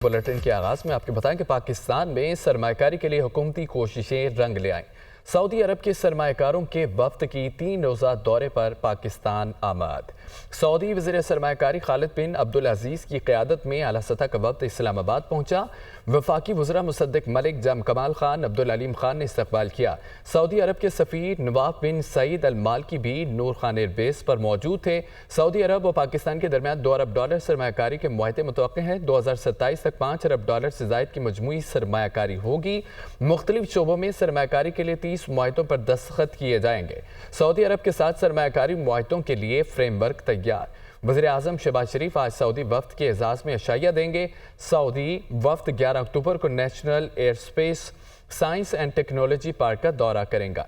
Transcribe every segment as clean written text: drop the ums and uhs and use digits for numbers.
Bulletin کے آغاز میں آپ کو بتائیں کہ پاکستان میں سرمایہ کاری کے لیے حکومتی کوششیں رنگ لے آئیں۔ سعودی عرب کے سرمایہ کاروں کے وفد کی 3 روزہ دورے پر پاکستان آمد۔ سعودی وزیر سرمایہ کاری خالد بن عبدالعزیز کی قیادت میں اعلیٰ سطح کا وفد اسلام آباد پہنچا۔ وفاقی وزراء مصدق ملک، جم کمال خان، عبدالعلیم خان نے استقبال کیا۔ سعودی عرب کے سفیر نواف بن سعید المالکی بھی نور خان ایئر بیس پر موجود تھے۔ سعودی عرب اور پاکستان کے درمیان $2 ارب سرمایہ کاری کے معاہدے متوقع ہیں۔ 2027 تک $5 ارب سے زائد کی مجموعی سرمایہ کاری ہوگی۔ مختلف شعبوں میں سرمایہ کاری کے لیے 30 معاہدوں پر دستخط کیے جائیں گے۔ سعودی عرب کے ساتھ سرمایہ کاری معاہدوں کے لیے فریم ورک تیار۔ وزیر اعظم شہباز شریف آج سعودی وفد کے اعزاز میں عشائیہ دیں گے۔ سعودی وفد 11 اکتوبر کو national air space science and technology park کا دورہ کریں گا۔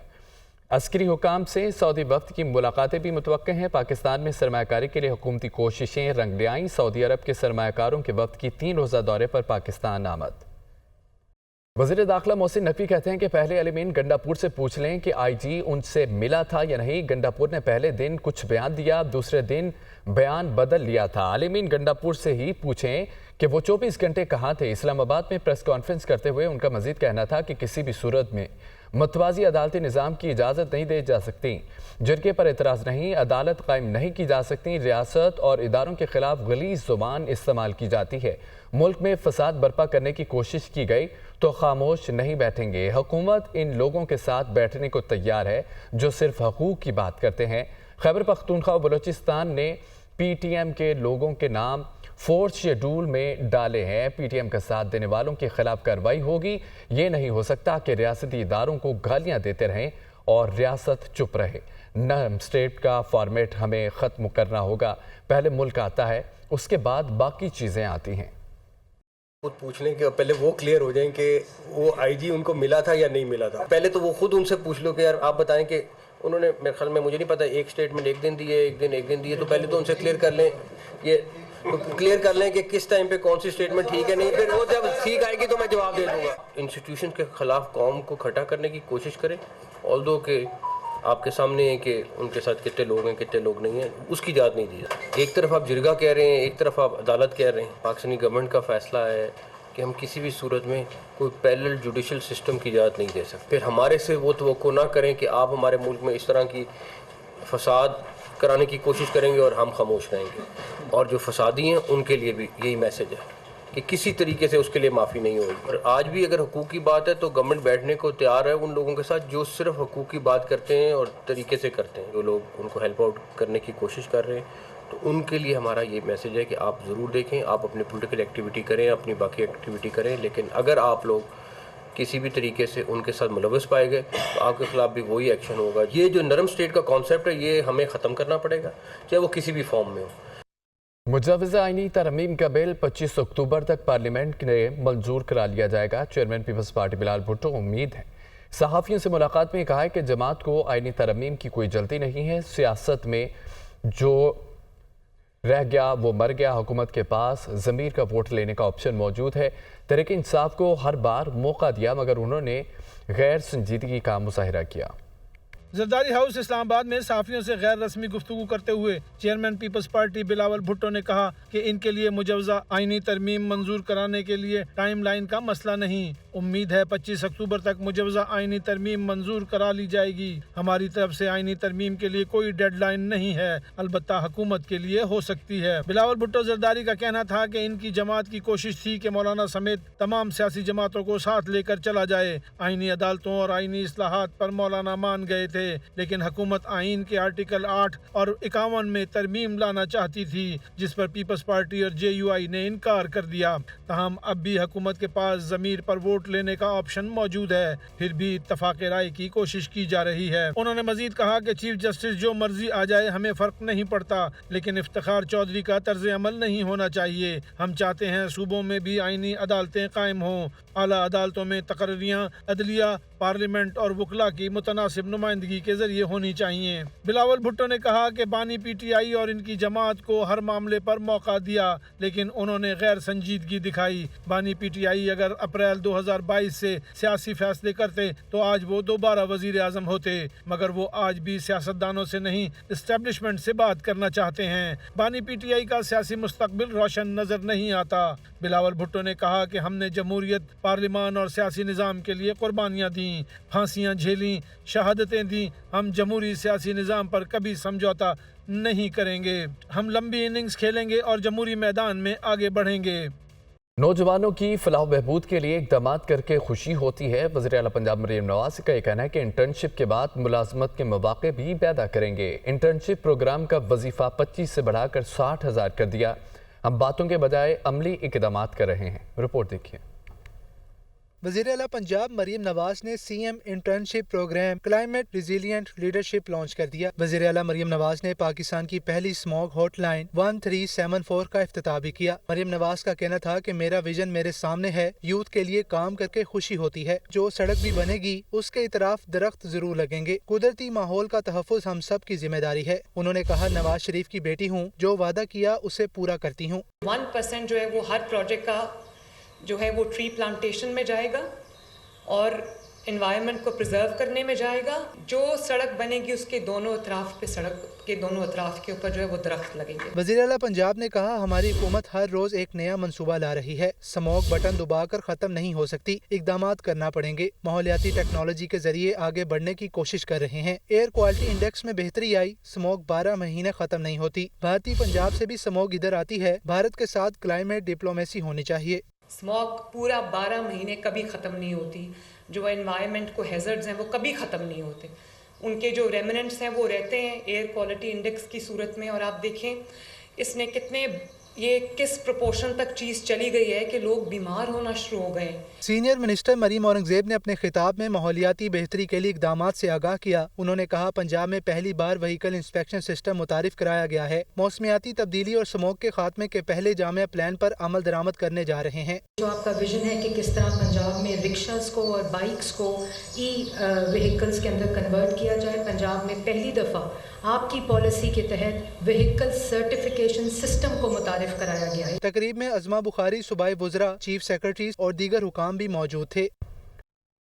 عسکری حکام سے سعودی وفد کی ملاقاتیں بھی متوقع ہیں۔ پاکستان میں سرمایہ کاری کے لیے حکومتی کوششیں رنگ لے آئیں۔ سعودی عرب کے سرمایہ کاروں کے وفد کی 3 روزہ دورے پر پاکستان آمد۔ وزیر داخلہ محسن نقوی کہتے ہیں کہ پہلے علمین گنڈاپور سے پوچھ لیں کہ آئی جی ان سے ملا تھا یا نہیں۔ گنڈاپور نے پہلے دن کچھ بیان دیا، دوسرے دن بیان بدل لیا تھا۔ علمین گنڈاپور سے ہی پوچھیں کہ وہ 24 گھنٹے کہاں تھے۔ اسلام آباد میں پریس کانفرنس کرتے ہوئے ان کا مزید کہنا تھا کہ کسی بھی صورت میں متوازی عدالتی نظام کی اجازت نہیں دی جا سکتی۔ جرگے پر اعتراض نہیں، عدالت قائم نہیں کی جا سکتی۔ ریاست اور اداروں کے خلاف غلیظ زبان استعمال کی جاتی ہے۔ ملک میں فساد برپا کرنے کی کوشش کی گئی تو خاموش نہیں بیٹھیں گے۔ حکومت ان لوگوں کے ساتھ بیٹھنے کو تیار ہے جو صرف حقوق کی بات کرتے ہیں۔ خیبر پختونخوا و بلوچستان نے پی ٹی ایم کے لوگوں کے نام 4تھ شیڈول میں ڈالے ہیں۔ پی ٹی ایم کا ساتھ دینے والوں کے خلاف کارروائی ہوگی۔ یہ نہیں ہو سکتا کہ ریاستی اداروں کو گالیاں دیتے رہیں اور ریاست چپ رہے۔ نرم اسٹیٹ کا فارمیٹ ہمیں ختم کرنا ہوگا۔ پہلے ملک آتا ہے، اس کے بعد باقی چیزیں آتی ہیں۔ خود پوچھ لیں کہ پہلے وہ کلیئر ہو جائیں کہ وہ آئی جی ان کو ملا تھا یا نہیں ملا تھا۔ پہلے تو وہ خود ان سے پوچھ لو کہ یار آپ بتائیں کہ انہوں نے، میرے خیال میں مجھے نہیں پتا، ایک سٹیٹمنٹ ایک دن دیے، ایک دن دیے، تو پہلے تو ان سے کلیئر کر لیں، یہ کلیئر کر لیں کہ کس ٹائم پہ کون سی سٹیٹمنٹ ٹھیک ہے نہیں، پھر وہ جب ٹھیک آئے گی تو میں جواب دے دوں گا۔ انسٹیٹیوشن کے خلاف قوم کو کھٹا کرنے کی کوشش کریں، آلدو کہ آپ کے سامنے ہے کہ ان کے ساتھ کتنے لوگ ہیں کتنے لوگ نہیں ہیں، اس کی اجازت نہیں دی جاتی۔ ایک طرف آپ جرگہ کہہ رہے ہیں، ایک طرف آپ عدالت کہہ رہے ہیں۔ پاکستانی گورنمنٹ کا فیصلہ ہے کہ ہم کسی بھی صورت میں کوئی پیرلل جوڈیشل سسٹم کی اجازت نہیں دے سکتے۔ پھر ہمارے سے وہ توقع نہ کریں کہ آپ ہمارے ملک میں اس طرح کی فساد کرانے کی کوشش کریں گے اور ہم خاموش رہیں گے۔ اور جو فسادی ہیں ان کے لیے بھی یہی میسج ہے کہ کسی طریقے سے اس کے لیے معافی نہیں ہوگی۔ اور آج بھی اگر حقوق کی بات ہے تو گورنمنٹ بیٹھنے کو تیار ہے ان لوگوں کے ساتھ جو صرف حقوق کی بات کرتے ہیں اور طریقے سے کرتے ہیں۔ جو لوگ ان کو ہیلپ آؤٹ کرنے کی کوشش کر رہے ہیں تو ان کے لیے ہمارا یہ میسج ہے کہ آپ ضرور دیکھیں، آپ اپنی پولیٹیکل ایکٹیویٹی کریں، اپنی باقی ایکٹیویٹی کریں، لیکن اگر آپ لوگ کسی بھی طریقے سے ان کے ساتھ ملوث پائے گئے تو آپ کے خلاف بھی وہی ایکشن ہوگا۔ یہ جو نرم اسٹیٹ کا کانسیپٹ ہے یہ ہمیں ختم کرنا پڑے گا، چاہے وہ کسی بھی فارم میں ہو۔ مجوزہ آئینی ترمیم کا بل 25 اکتوبر تک پارلیمنٹ نے منظور کرا لیا جائے گا۔ چیئرمین پیپلز پارٹی بلال بھٹو امید ہے۔ صحافیوں سے ملاقات میں کہا ہے کہ جماعت کو آئینی ترمیم کی کوئی جلدی نہیں ہے۔ سیاست میں جو رہ گیا وہ مر گیا۔ حکومت کے پاس ضمیر کا ووٹ لینے کا آپشن موجود ہے۔ تحریک انصاف کو ہر بار موقع دیا مگر انہوں نے غیر سنجیدگی کا مظاہرہ کیا۔ زرداری ہاؤس اسلام آباد میں صحافیوں سے غیر رسمی گفتگو کرتے ہوئے چیئرمین پیپلز پارٹی بلاول بھٹو نے کہا کہ ان کے لیے مجوزہ آئینی ترمیم منظور کرانے کے لیے ٹائم لائن کا مسئلہ نہیں۔ امید ہے 25 اکتوبر تک مجوزہ آئینی ترمیم منظور کرا لی جائے گی۔ ہماری طرف سے آئینی ترمیم کے لیے کوئی ڈیڈ لائن نہیں ہے، البتہ حکومت کے لیے ہو سکتی ہے۔ بلاول بھٹو زرداری کا کہنا تھا کہ ان کی جماعت کی کوشش تھی کہ مولانا سمیت تمام سیاسی جماعتوں کو ساتھ لے کر چلا جائے۔ آئینی عدالتوں اور آئینی اصلاحات پر مولانا مان گئے تھے، لیکن حکومت آئین کے آرٹیکل 8 اور 51 میں ترمیم لانا چاہتی تھی، جس پر پیپلز پارٹی اور جے یو آئی نے انکار کر دیا۔ تاہم اب بھی حکومت کے پاس ضمیر پر ووٹ لینے کا آپشن موجود ہے، پھر بھی اتفاق رائے کی کوشش کی جا رہی ہے۔ انہوں نے مزید کہا کہ چیف جسٹس جو مرضی آ جائے ہمیں فرق نہیں پڑتا، لیکن افتخار چودھری کا طرز عمل نہیں ہونا چاہیے۔ ہم چاہتے ہیں صوبوں میں بھی آئینی عدالتیں قائم ہوں، اعلیٰ عدالتوں میں تقرریاں، عدلیہ पार्लियामेंट और वकला की मुतनासिब नुमाइंदगी के जरिए होनी चाहिए। बिलावल भुट्टो ने कहा कि बानी PTI और इनकी जमात को हर मामले पर मौका दिया, लेकिन उन्होंने गैर संजीदगी दिखाई। बानी PTI अगर अप्रैल 2022 से सियासी फैसले करते तो आज वो दोबारा वजीर आजम होते, मगर वो आज भी सियासतदानों से नहीं इस्टेब्लिशमेंट से बात करना चाहते हैं। बानी PTI का सियासी मुस्तकबिल रोशन नजर नहीं आता। बिलावल भुट्टो ने कहा कि हमने जमहूरियत, पार्लियामान और सियासी निज़ाम के लिए कुर्बानियाँ दी, फांसियाँ झेली, शहादतें दी। हम जमहूरी सियासी निज़ाम पर कभी समझौता नहीं करेंगे। हम लंबी इनिंग्स खेलेंगे और जमहूरी मैदान में आगे बढ़ेंगे। नौजवानों की फलाह बहबूद के लिए इक़दाम करके खुशी होती है। वज़ीर आला पंजाब मरीम नवाज का यह कहना है कि इंटर्नशिप के बाद मुलाजमत के मौक़े भी पैदा करेंगे। इंटर्नशिप प्रोग्राम का वजीफ़ा 25 से बढ़ाकर 60,000 कर दिया। हम बातों के बजाय अमली इक़दाम कर रहे हैं। रिपोर्ट देखिए। वज़ीर आला पंजाब मरीम नवाज ने CM internship program climate resilient leadership launch कर दिया। वज़ीर आला मरीम नवाज ने पाकिस्तान की पहली स्मॉग हॉटलाइन 1374 का इफ्तिताह भी किया। मरीम नवाज का कहना था कि मेरा विजन मेरे सामने है, यूथ के लिए काम करके खुशी होती है। जो सड़क भी बनेगी उसके इतराफ दरख्त जरूर लगेंगे। कुदरती माहौल का तहफ़्फ़ुज़ हम सब की जिम्मेदारी है। उन्होंने कहा, नवाज शरीफ की बेटी हूँ, जो वादा किया उसे पूरा करती हूँ। 1% जो है वो हर प्रोजेक्ट का जो है वो ट्री प्लांटेशन में जाएगा और एनवायरनमेंट को प्रिजर्व करने में जाएगा। जो सड़क बनेगी उसके दोनों अतराफ पे, सड़क के दोनों अतराफ के ऊपर जो है वो दरख्त लगेंगे। वज़ीर आला पंजाब ने कहा, हमारी हुकूमत हर रोज एक नया मंसूबा ला रही है। स्मॉग बटन दबाकर खत्म नहीं हो सकती, इकदाम करना पड़ेंगे। माहौलियाती टेक्नोलॉजी के जरिए आगे बढ़ने की कोशिश कर रहे हैं। एयर क्वालिटी इंडेक्स में बेहतरी आई, स्मॉग 12 महीने खत्म नहीं होती। भारतीय पंजाब से भी स्मॉग इधर आती है। भारत के साथ क्लाइमेट डिप्लोमेसी होनी चाहिए। स्मॉग पूरा 12 महीने कभी ख़त्म नहीं होती। जो एनवायरनमेंट को हैज़र्ड्स हैं वो कभी ख़त्म नहीं होते। उनके जो रेमिनेंट्स हैं वो रहते हैं एयर क्वालिटी इंडेक्स की सूरत में। और आप देखें इसने किस प्रोपोर्शन तक चीज़ चली गई है कि लोग बीमार होना शुरू हो गए। सीनियर मिनिस्टर मरीम औरंगजेब ने अपने खिताब में माहौलियाती बेहतरी के लिए इकदामात से आगाह किया। उन्होंने कहा, पंजाब में पहली बार व्हीकल इंस्पेक्शन सिस्टम मुतारिफ कराया गया है। मौसमियाती तब्दीली और स्मोक के खात्मे के पहले जामिया प्लान पर अमल दरामद करने जा रहे हैं। जो आपका विजन है कि किस तरह पंजाब में रिक्शास को और बाइक्स को व्हीकल्स के अंदर कन्वर्ट किया जाए। पंजाब में पहली दफ़ा आपकी पॉलिसी के तहत व्हीकल सर्टिफिकेशन सिस्टम को मुतारिफ कराया गया है। तकरीब में अज़मा बुखारी, सूबाई वज़रा, चीफ सेक्रेटरीज और दीगर हुकाम भी मौजूद थे।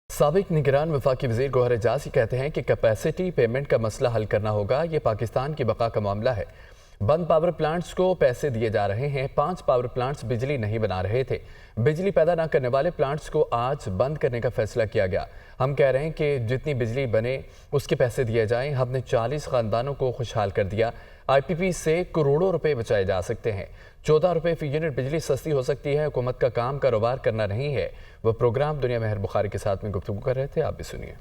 साबिक निगरान वफाकी वज़ीर गौहर एजाज़ी कहते हैं कि कैपेसिटी पेमेंट का मसला हल करना होगा। ये पाकिस्तान की बका का मामला है। बंद पावर प्लांट्स को पैसे दिए जा रहे हैं। 5 पावर प्लांट्स बिजली नहीं बना रहे थे। बिजली पैदा न करने वाले प्लांट्स को आज बंद करने का फैसला किया गया। हम कह रहे हैं कि जितनी बिजली बने उसके पैसे दिए जाएं। हमने 40 ख़ानदानों को खुशहाल कर दिया। IPP से करोड़ों रुपए बचाए जा सकते हैं। 14 रुपए फी यूनिट बिजली सस्ती हो सकती है। हुकूमत का काम कारोबार करना नहीं है। वह प्रोग्राम दुनिया महर बुखारी के साथ में गुफ्तगू कर रहे थे। आप भी सुनिए।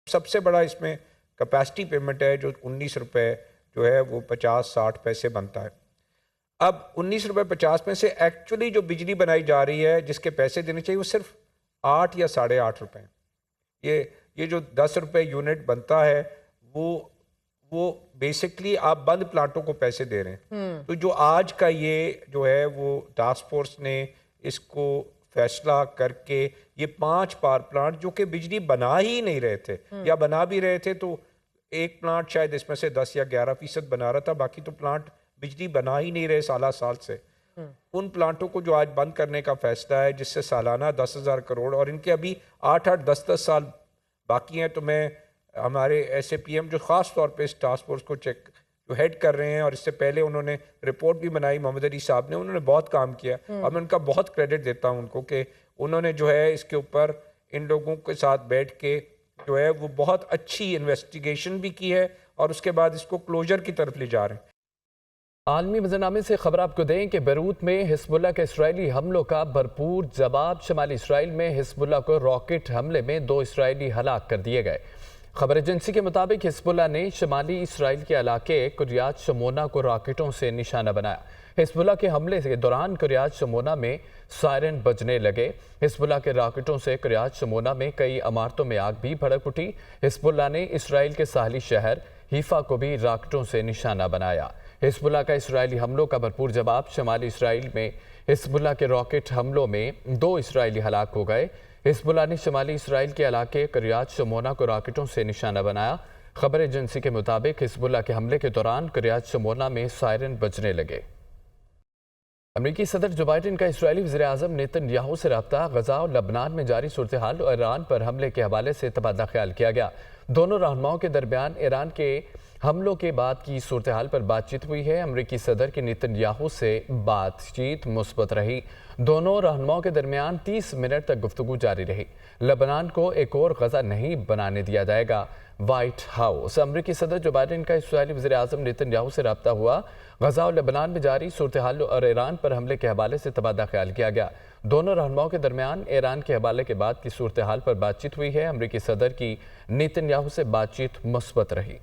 सबसे बड़ा इसमें कैपेसिटी पेमेंट है जो 19 रुपए जो है वो 50-60 पैसे बनता है। अब 19 रुपए 50 पैसे एक्चुअली जो बिजली बनाई जा रही है जिसके पैसे देने चाहिए वो सिर्फ 8 या 8.5 रुपए। ये जो 10 रुपए यूनिट बनता है वो बेसिकली आप बंद प्लांटों को पैसे दे रहे हैं। तो जो आज का ये जो है वो टास्क फोर्स ने इसको फैसला करके ये 5 पावर प्लांट जो कि बिजली बना ही नहीं रहे थे या बना भी रहे थे तो एक प्लांट शायद इसमें से 10 या 11% बना रहा था, बाकी तो प्लांट बिजली बना ही नहीं रहे साल से। उन प्लांटों को जो आज बंद करने का फैसला है जिससे सालाना 10,000 करोड़ और इनके अभी 8-8, 10-10 साल बाकी हैं। तो मैं हमारे SAPM जो ख़ास तौर पे इस टास्क फोर्स को जो हेड कर रहे हैं और इससे पहले उन्होंने रिपोर्ट भी बनाई, मोहम्मद अली साहब ने, उन्होंने बहुत काम किया और मैं उनका बहुत क्रेडिट देता हूँ उनको कि उन्होंने जो है इसके ऊपर इन लोगों के साथ बैठ के जो है वो बहुत अच्छी इन्वेस्टिगेशन भी की है और उसके बाद इसको क्लोजर की तरफ ले जा रहे हैं। आलमी मंजरनामे से खबर आपको दें कि बैरूत में हिजबुल्लाह के इसराइली हमलों का भरपूर जवाब। शमाली इसराइल में हिजबुल्लाह को रॉकेट हमले में 2 इसराइली हलाक कर दिए गए। खबर एजेंसी के मुताबिक हिजबुल्लाह ने शमाली इसराइल के इलाके कुरियात शमोना को रॉकेटों से निशाना बनाया। हिजबुल्लाह के हमले के दौरान कुरियात शमोना में सायरन बजने लगे। हिजबुल्लाह के रॉकेटों से कुरियात शमोना में कई इमारतों में आग भी भड़क उठी। हिजबुल्लाह ने इसराइल के साहली शहर हीफा को भी रॉकेटों से निशाना बनाया। हिजबुल्लाह का इसराइली हमलों का भरपूर जवाब। शमाली इसराइल में हिजबुल्लाह के रॉकेट हमलों में 2 इसराइली हलाक हो गए। हिजबुल्लाह ने शमाली इसराइल के इलाके करियात शमोना को राकेटों से निशाना बनाया। खबर एजेंसी के मुताबिक हिजबुल्लाह के हमले के दौरान करियात शमोना में सायरन बजने लगे। अमेरिकी सदर जो बाइडन का इसराइली वज़ीर-ए-आज़म नेतन्याहू से रब्ता, गजा और लबनान में जारी सूरत हाल और ईरान पर हमले के हवाले से तबादला ख्याल किया गया। दोनों रहनुमाओं के दरमियान ईरान के हमलों के बाद की सूरत हाल पर बातचीत हुई है। अमेरिकी सदर की नेतन्याहू से बातचीत मुस्बत रही। दोनों रहनुमाओं के दरमियान 30 मिनट तक गुफ्तगू जारी रही। लबनान को एक और गजा नहीं बनाने दिया जाएगा। व्हाइट हाउस अमेरिकी सदर जो बाइडन का इसराइली वज़ीर-ए-आज़म नेतन्याहू से रब्ता हुआ। गजा और लबनान में जारी सूरत हाल और ईरान पर हमले के हवाले से तबादला ख्याल किया गया। दोनों रहनुमाओं के दरमियान ईरान के हवाले के बाद की सूरत हाल पर बातचीत हुई है। अमेरिकी सदर की नेतन्याहू से बातचीत मुस्बत रही।